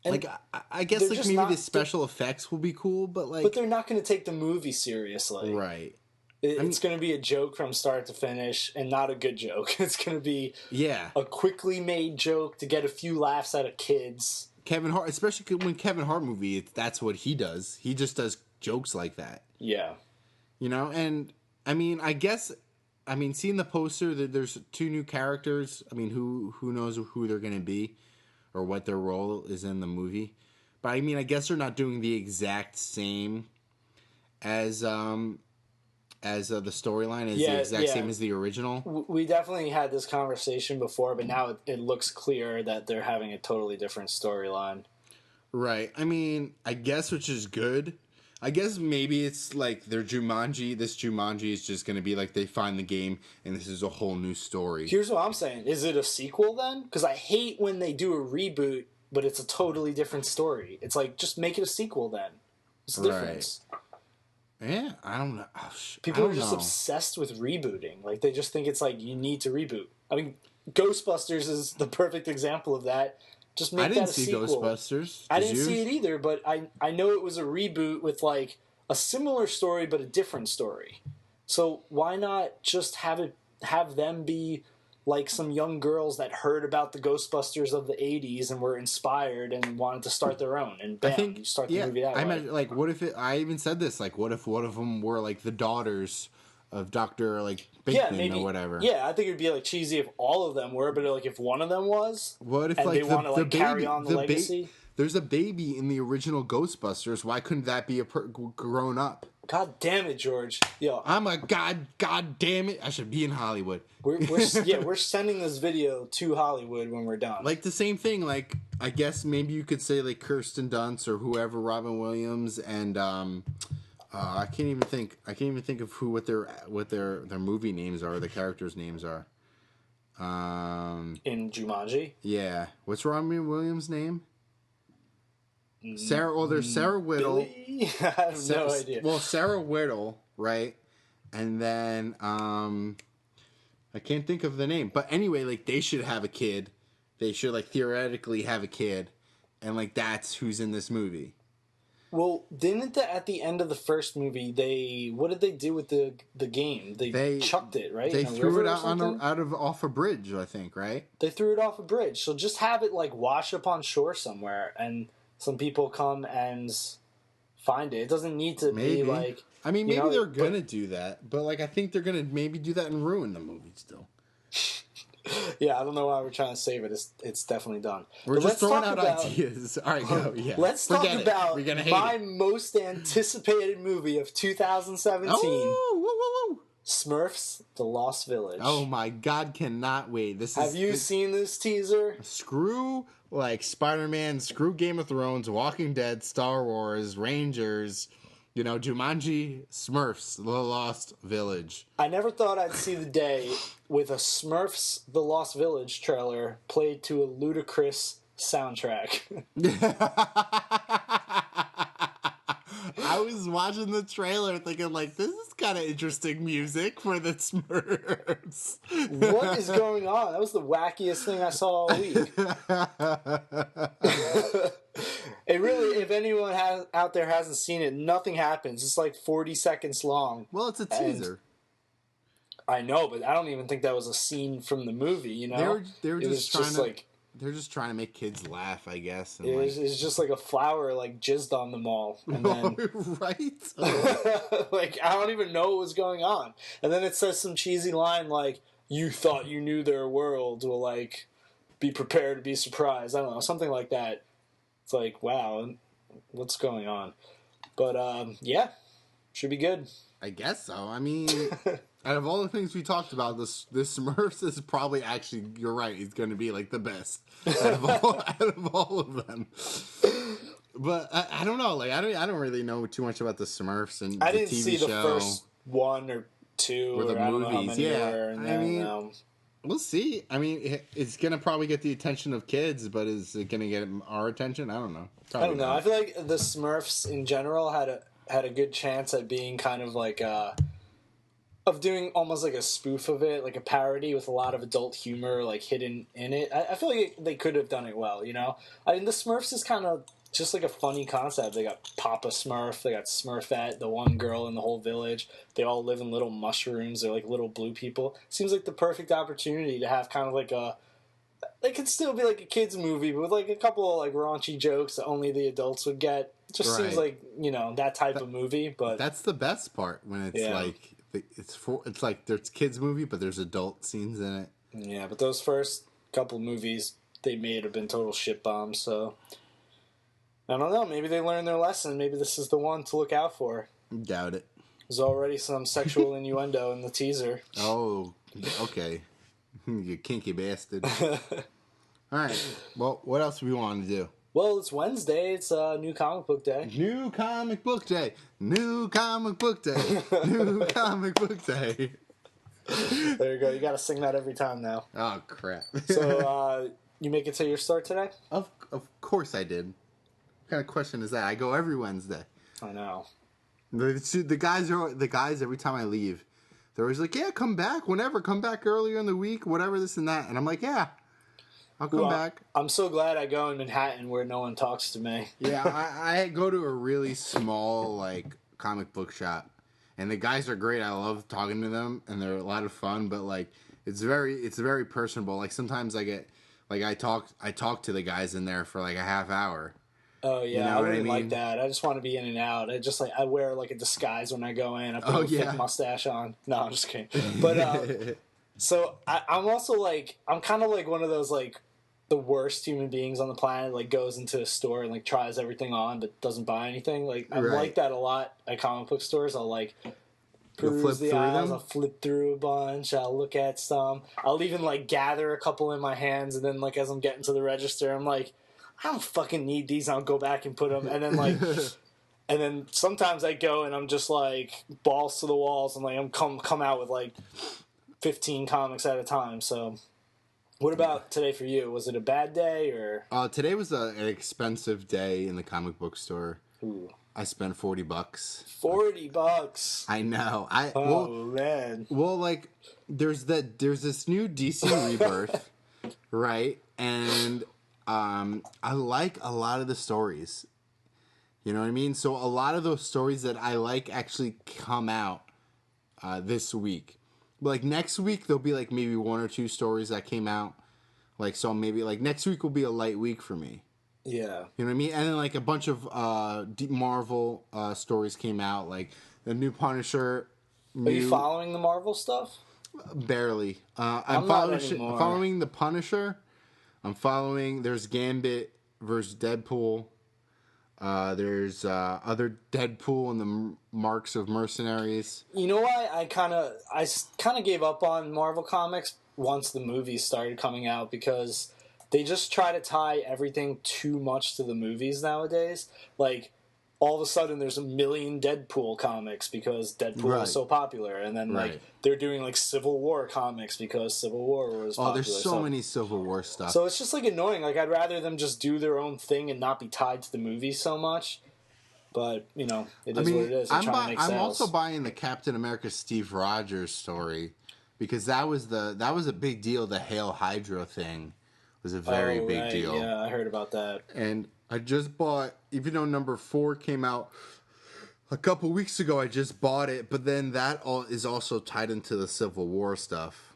Like, I guess, like, maybe the special effects will be cool, but they're not going to take the movie seriously, right? It's going to be a joke from start to finish, and not a good joke. It's going to be a quickly made joke to get a few laughs out of kids. Kevin Hart, especially when Kevin Hart movie, that's what he does. He just does jokes like that. Yeah, you know, and I mean, seeing the poster, there's 2 new characters. I mean, who knows who they're going to be or what their role is in the movie. But I mean, I guess they're not doing the exact same as the storyline, the exact same as the original. We definitely had this conversation before, but now it looks clear that they're having a totally different storyline. Right. I mean, I guess, which is good. I guess maybe it's like this Jumanji is just going to be like they find the game and this is a whole new story. Here's what I'm saying. Is it a sequel then? Because I hate when they do a reboot, but it's a totally different story. It's like, just make it a sequel then. What's the difference? Yeah, I don't know. People are just obsessed with rebooting. Like, they just think it's like, you need to reboot. I mean, Ghostbusters is the perfect example of that. Just make that a sequel. I didn't see Ghostbusters. I didn't see it either, but I know it was a reboot with, like, a similar story but a different story. So why not just have them be like some young girls that heard about the Ghostbusters of the 80s and were inspired and wanted to start their own, and bam, you start the movie that way. Imagine, like, what if I even said this, like, what if one of them were like the daughters of Dr. like Bateman or whatever? Yeah, I think it'd be like cheesy if all of them were, but like if one of them was, what if and like they want to like carry on the legacy? There's a baby in the original Ghostbusters. Why couldn't that be a grown up? God damn it, George! Yo, I'm a god damn it! I should be in Hollywood. We're sending this video to Hollywood when we're done. Like the same thing. Like I guess maybe you could say like Kirsten Dunst or whoever, Robin Williams, and I can't even think of what their movie names are, the characters' names are. In Jumanji. Yeah, what's Robin Williams' name? Sarah. Well, there's Sarah Whittle. Billy? I have no idea. Well, Sarah Whittle, right? And then I can't think of the name. But anyway, like they should have a kid. They should like theoretically have a kid, and like that's who's in this movie. Well, didn't at the end of the first movie what did they do with the game? They chucked it, right? They threw it out off a bridge, I think, right? They threw it off a bridge. So just have it like wash up on shore somewhere, and some people come and find it. It doesn't need to be like. I mean, maybe they're gonna do that, but like I think they're gonna maybe do that and ruin the movie still. Yeah, I don't know why we're trying to save it. It's definitely done. We're just throwing out ideas. All right, go. Yeah. Let's talk about my most anticipated movie of 2017. Oh, Smurfs: The Lost Village. Oh my God, cannot wait. Have you seen this teaser? Screw like Spider-Man, screw Game of Thrones, Walking Dead, Star Wars, Rangers, Jumanji, Smurfs, The Lost Village. I never thought I'd see the day with a Smurfs: The Lost Village trailer played to a ludicrous soundtrack. I was watching the trailer thinking, like, this is kind of interesting music for the Smurfs. What is going on? That was the wackiest thing I saw all week. It really, if anyone out there hasn't seen it, nothing happens. It's like 40 seconds long. Well, it's a teaser. I know, but I don't even think that was a scene from the movie, They were just trying to... They're just trying to make kids laugh, I guess. And it's just like a flower like jizzed on them all. And then, right? Like, I don't even know what was going on. And then it says some cheesy line like, you thought you knew their world. Will, like, be prepared to be surprised. I don't know, something like that. It's like, wow, what's going on? But, yeah, should be good. I guess so. I mean... Out of all the things we talked about, this Smurfs is probably actually, you're right, it's going to be like the best out of all of them. But I don't know, like I don't really know too much about the Smurfs and I the didn't TV see show. The first one or two or the movies. I don't know how many were, I mean, we'll see. I mean, it's going to probably get the attention of kids, but is it going to get our attention? I don't know. Probably I don't know. Not. I feel like the Smurfs in general had a good chance at being kind of like of doing almost like a spoof of it, like a parody with a lot of adult humor like hidden in it. I feel like they could have done it well, I mean, the Smurfs is kind of just like a funny concept. They got Papa Smurf, they got Smurfette, the one girl in the whole village. They all live in little mushrooms. They're like little blue people. Seems like the perfect opportunity to have kind of like they could still be like a kid's movie, but with like a couple of like raunchy jokes that only the adults would get. It just seems like, that type of movie. But that's the best part when it's like... It's like there's kids movie, but there's adult scenes in it. Yeah, but those first couple movies they made have been total shit bombs. So I don't know. Maybe they learned their lesson. Maybe this is the one to look out for. Doubt it. There's already some sexual innuendo in the teaser. Oh, okay. You kinky bastard. All right. Well, what else do we want to do? Well, it's Wednesday. It's New Comic Book Day. New Comic Book Day. New Comic Book Day. New Comic Book Day. There you go. You got to sing that every time now. Oh, crap. So, you make it to your start today? Of course I did. What kind of question is that? I go every Wednesday. I know. The guys, every time I leave, they're always like, yeah, come back whenever. Come back earlier in the week, whatever, this and that. And I'm like, yeah. I'll come back. I'm so glad I go in Manhattan where no one talks to me. Yeah, I go to a really small, like, comic book shop, and the guys are great. I love talking to them, and they're a lot of fun. But like, it's very personable. Like sometimes I talk to the guys in there for like a half hour. Oh yeah, You know I what I wouldn't mean? like that. I just want to be in and out. I wear like a disguise when I go in. I put a thick mustache on. No, I'm just kidding. But so I'm also like I'm kind of like one of those like the worst human beings on the planet. Like goes into a store and like tries everything on but doesn't buy anything. Like I'm like that a lot at comic book stores. I'll like peruse the aisles. I'll flip through a bunch. I'll look at some. I'll even like gather a couple in my hands and then like as I'm getting to the register, I'm like, I don't fucking need these. I'll go back and put them. And then like, and then sometimes I go and I'm just like balls to the walls and like I'm come out with like 15 comics at a time. So, what about today for you? Was it a bad day or? Today was an expensive day in the comic book store. Ooh. I spent $40. $40. I know. Man. Well, like there's this new DC Rebirth, right? And I like a lot of the stories. You know what I mean? So a lot of those stories that I like actually come out this week. Like next week there'll be like maybe one or two stories that came out. Like so maybe like next week will be a light week for me. Yeah. You know what I mean? And then like a bunch of Marvel stories came out, like the new Punisher. Are you following the Marvel stuff? Barely. I'm following the Punisher. I'm following. There's Gambit versus Deadpool. There's other Deadpool and the Marks of Mercenaries. You know why I kind of gave up on Marvel comics once the movies started coming out because they just try to tie everything too much to the movies nowadays. Like all of a sudden there's a million Deadpool comics because Deadpool is so popular, and then like they're doing like Civil War comics because Civil War was popular. Oh, there's so many Civil War stuff. So it's just like annoying. Like I'd rather them just do their own thing and not be tied to the movies so much. But you know, it is what it is. They're trying to make sales. I'm also buying the Captain America Steve Rogers story because that was a big deal. The Hail Hydra thing was a very big deal. Yeah, I heard about that. And I just bought, even though number 4 came out a couple weeks ago, I just bought it. But then that is also tied into the Civil War stuff,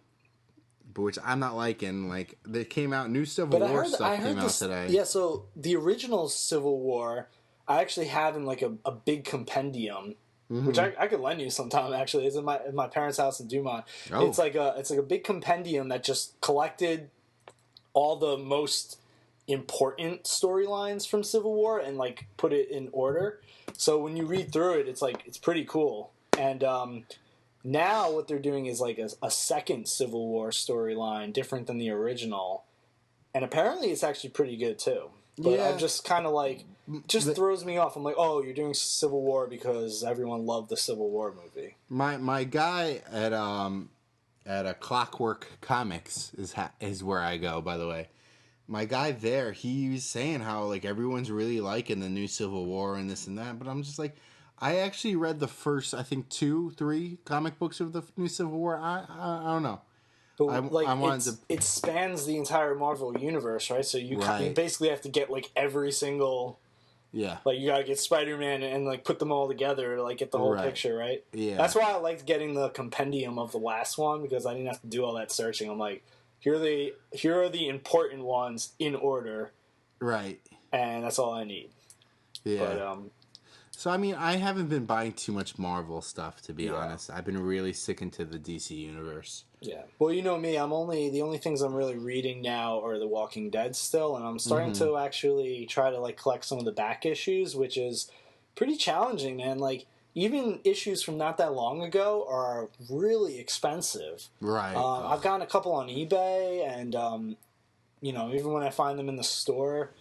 which I'm not liking. Like, they came out, new Civil War stuff came out today. Yeah, so the original Civil War, I actually have in like a big compendium, which I could lend you sometime. Actually, it's in my parents' house in Dumont. Oh. It's like a big compendium that just collected all the most important storylines from Civil War and like put it in order. So when you read through it, it's pretty cool. And now what they're doing is like a second Civil War storyline, different than the original, and apparently it's actually pretty good too. But I'm just kind of like, throws me off. I'm like, oh, you're doing Civil War because everyone loved the Civil War movie. My guy at a Clockwork Comics is where I go, by the way. My guy there, he was saying how like everyone's really liking the new Civil War and this and that, but I'm just like, I actually read the first, I think 2-3 comic books of the new Civil War. I don't know. But it spans the entire Marvel universe, right? So you basically have to get like every single. Yeah. Like, you gotta get Spider-Man and, like, put them all together to, like, get the whole picture, right? Yeah. That's why I liked getting the compendium of the last one, because I didn't have to do all that searching. I'm like, here are the important ones in order. Right. And that's all I need. Yeah. But, so, I mean, I haven't been buying too much Marvel stuff, to be honest. I've been really sticking to the DC universe. Yeah. Well, you know me, the only things I'm really reading now are The Walking Dead still, and I'm starting to actually try to like collect some of the back issues, which is pretty challenging, man. Like, even issues from not that long ago are really expensive. Right. I've gotten a couple on eBay, and even when I find them in the store,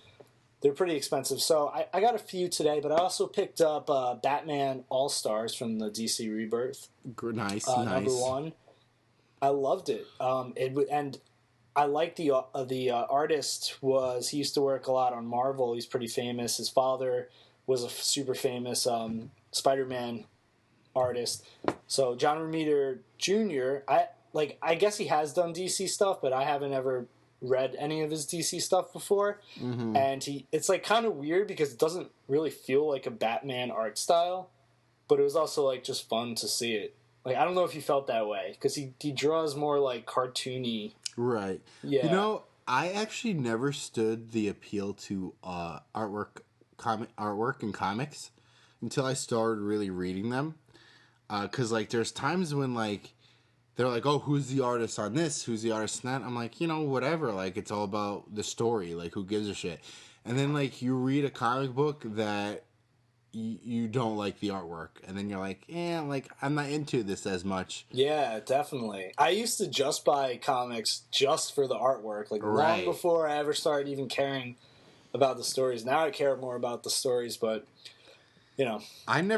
they're pretty expensive. So I got a few today, but I also picked up Batman All-Stars from the DC Rebirth. Nice. Number 1. I loved it. And I like the artist he used to work a lot on Marvel. He's pretty famous. His father was a super famous Spider-Man artist. So John Romita Jr. I guess he has done DC stuff, but I haven't ever read any of his DC stuff before. And it's like kind of weird because it doesn't really feel like a Batman art style. but it was also like just fun to see it. Like I don't know if you felt that way because he draws more like cartoony. Right. Yeah. You know, I actually never stood the appeal to artwork and comics until I started really reading them. Because like there's times when like they're like, oh, who's the artist on this? Who's the artist on that? I'm like, whatever. Like it's all about the story. Like who gives a shit? And then like you read a comic book that you don't like the artwork, and then you're like, like I'm not into this as much. Yeah, definitely. I used to just buy comics just for the artwork, like Right. long before I ever started even caring about the stories. Now I care more about the stories, but I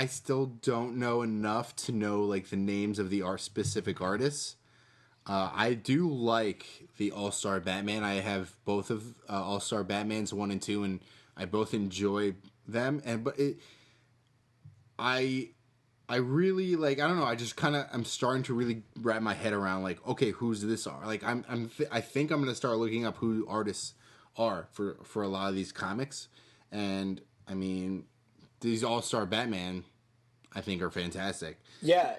still don't know enough to know like the names of the specific artists. I do like the All-Star Batman. I have both of All-Star Batmans 1 and 2, and I both enjoy them. I really like. I don't know. I just kind of I'm starting to really wrap my head around like, okay, who's this are? Like I think I'm gonna start looking up who artists are for a lot of these comics, and I mean, these All-Star Batman, I think are fantastic. yeah.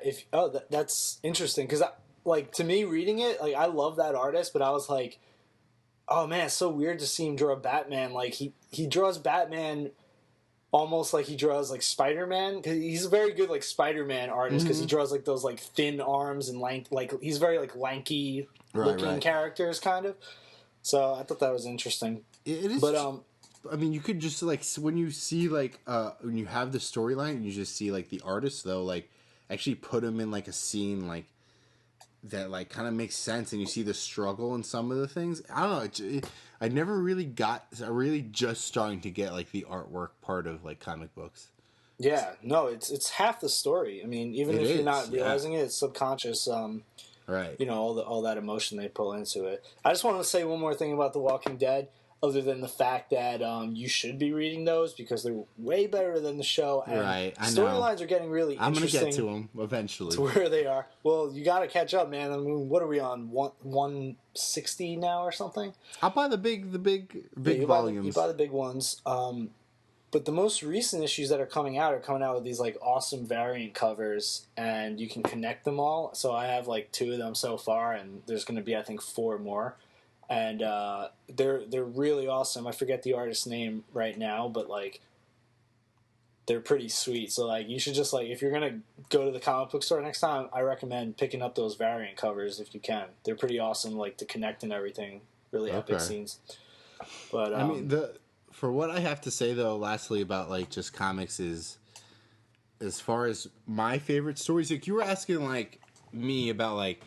That's interesting because like to me reading it, like I love that artist, but I was like, oh man, it's so weird to see him draw Batman. Like he draws Batman almost like he draws like Spider-Man because he's a very good like Spider-Man artist because he draws like those like thin arms and like he's very like lanky looking characters kind of. So I thought that was interesting. It is, but I mean, you could just like when you see like when you have the storyline and you just see like the artist though, like actually put him in like a scene like that like kind of makes sense, and you see the struggle in some of the things. I don't know. I never really got. I really just starting to get like the artwork part of like comic books. Yeah, no, it's half the story. I mean, even if you're not realizing it, it's subconscious. Right. All that emotion they pull into it. I just want to say one more thing about The Walking Dead, other than the fact that you should be reading those because they're way better than the show. And right. I know. Storylines are getting really interesting. I'm going to get to them eventually. To where they are. Well, you got to catch up, man. I mean, what are we on? 160 now or something? I'll buy the big volumes. You buy the big ones. But the most recent issues that are coming out with these like awesome variant covers, and you can connect them all. So I have like 2 of them so far, and there's going to be I think 4 more, and they're really awesome. I forget the artist's name right now, but like they're pretty sweet. So like you should just like if you're gonna go to the comic book store next time, I recommend picking up those variant covers if you can. They're pretty awesome, like to connect and everything. Really epic scenes. But I mean for what I have to say though, lastly about like just comics is, as far as my favorite stories, like you were asking like me about like,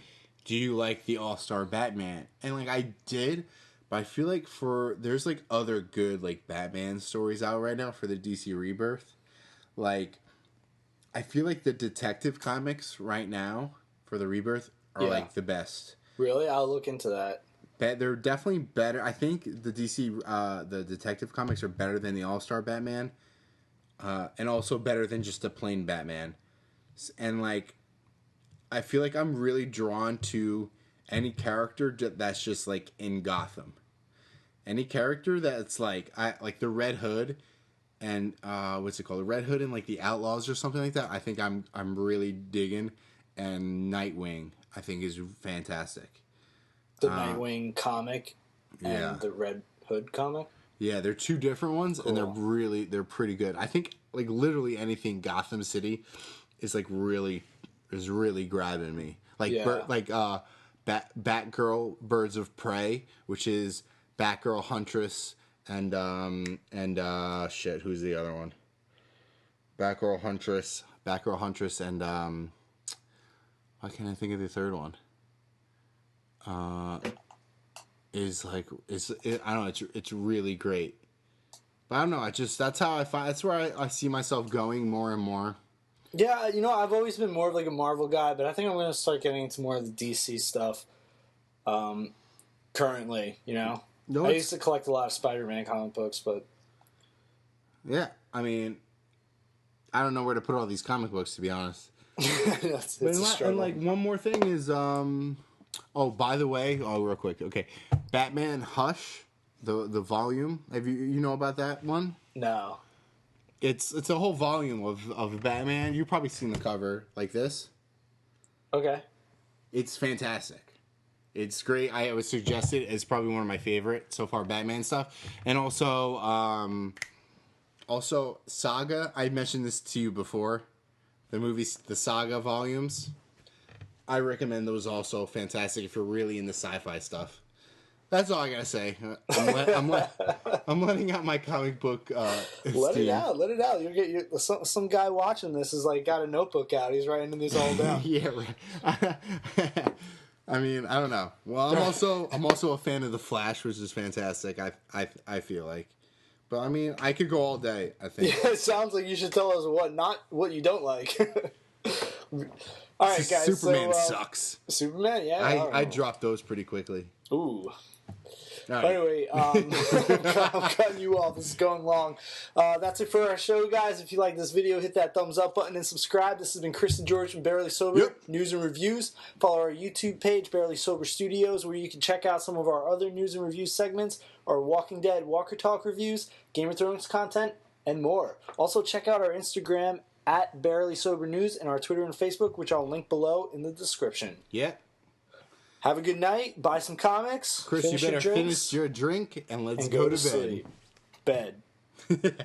do you like the All-Star Batman? And like I did, but I feel like there's like other good like Batman stories out right now for the DC Rebirth. Like I feel like the detective comics right now for the Rebirth are like the best. Really? I'll look into that. They're definitely better. I think the DC, the detective comics are better than the All-Star Batman, and also better than just a plain Batman. And like, I feel like I'm really drawn to any character that's just like in Gotham. Any character that's like like the Red Hood, and what's it called? The Red Hood and like the Outlaws or something like that. I think I'm really digging, and Nightwing I think is fantastic. The Nightwing comic and the Red Hood comic. Yeah, they're 2 different ones, and they're pretty good. I think like literally anything Gotham City is like really grabbing me. Like Batgirl, Birds of Prey, which is Batgirl, Huntress, and shit, who's the other one? Batgirl, Huntress, and why can't I think of the third one? I don't know, it's really great. But I don't know, that's how that's where I see myself going more and more. Yeah, I've always been more of like a Marvel guy, but I think I'm going to start getting into more of the DC stuff currently, I used to collect a lot of Spider-Man comic books, but yeah, I mean, I don't know where to put all these comic books, to be honest. it's a struggle. And like one more thing is oh, by the way, real quick. Okay. Batman Hush, the volume. Have you know about that one? No. It's a whole volume of Batman. You've probably seen the cover like this. Okay. It's fantastic. It's great. I would suggest it. It's probably one of my favorite so far Batman stuff. And also Saga. I mentioned this to you before. The movies, the Saga volumes. I recommend those also. Fantastic if you're really into sci-fi stuff. That's all I gotta say. I'm letting out my comic book. Let it out. You get some guy watching this is like got a notebook out. He's writing these all down. Yeah, right. I mean, I don't know. Well, I'm also a fan of the Flash, which is fantastic. I feel like, but I mean, I could go all day. I think. Yeah, it sounds like you should tell us what you don't like. All right, guys. Superman sucks. Superman, yeah. I dropped those pretty quickly. Ooh. Right. Anyway, I'm cutting you off. This is going long. That's it for our show, guys. If you like this video, hit that thumbs up button and subscribe. This has been Chris and George from Barely Sober News and Reviews. Follow our YouTube page, Barely Sober Studios, where you can check out some of our other news and review segments, our Walking Dead Walker Talk reviews, Game of Thrones content, and more. Also, check out our Instagram at Barely Sober News and our Twitter and Facebook, which I'll link below in the description. Yeah. Have a good night. Buy some comics. Chris, you better finish your drink and let's go to bed. Bed.